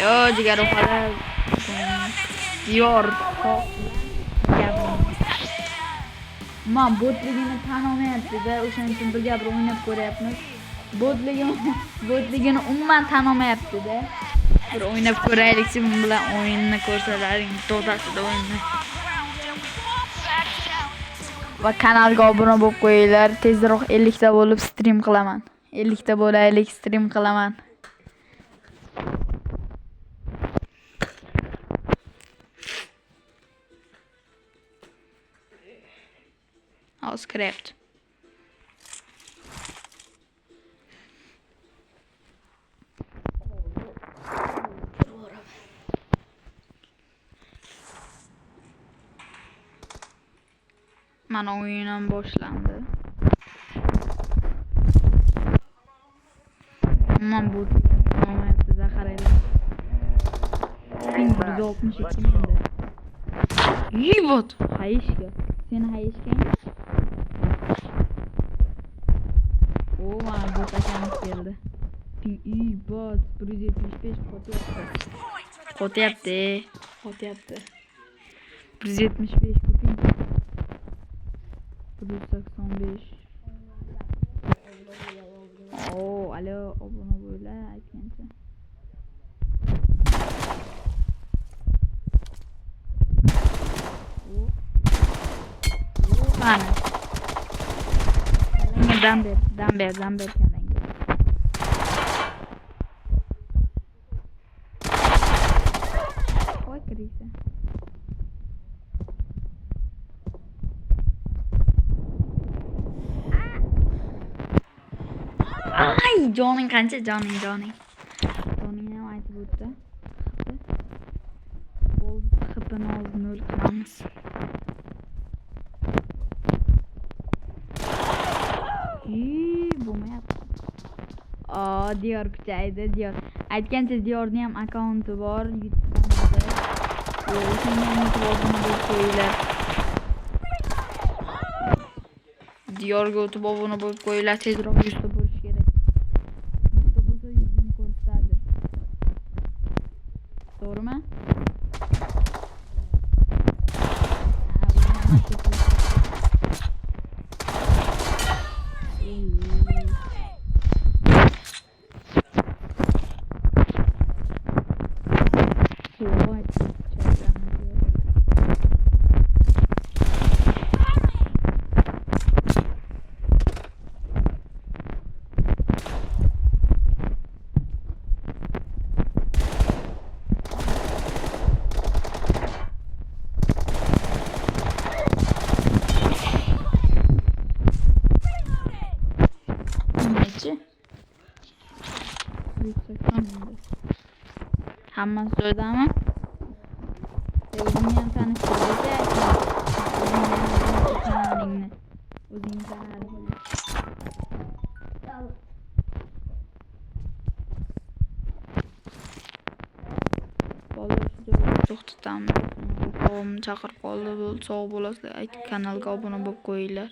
Yo jigar hali Diyor. Men botligini tan olmayapti-da, o'shaning uchun bir gap o'ynab ko'ryapmiz. Botligini umuman tan olmayapti-da. Bir o'ynab ko'raylik, siz bilan o'yinni ko'rsalaring, to'g'risida o'yinni. Va kanalga obuna bo'lib qo'yinglar. Tezroq 50 ta bo'lib stream qilaman. 50 ta bo'laylik, stream qilaman. Script. Mana o'yinim boshlandi. Men bu momentda qarayman. Ping 162 menda. Yibot, hayishga. Seni hayishgan. Mana bu takamiz keldi. Bot 175 qotyapti. 175 kuping. 185. Alo, obuna bo'linglar aytgancha. Mana. Damber kananga. Qo'y kirisa. Ay, joning qancha, joning. Joningni ham aytib o'tdi. Xipini olib 0 qilamiz. Bo'lmayapti. Diyor kuchaydi, Diyor. Aytgancha Diyorning ham akkaunti bor YouTube kanalida. O'shanga ham obuna bo'lib qo'yinglar. Diyorga o'tib obuna bo'lib qo'yinglar, tezroq 100 ta bo'lish kerak. 100 ta bo'lsa 100 ni ko'rsatadi. To'g'rimi? Hammasi joydami? O'zingni ham tanishtirdi-da. O'zingni tanishtirdi. To'xtatamiz. Qovimni chaqirib qoldi. Sog' bo'lasizlar. Kanalga obuna bo'lib qo'yinglar.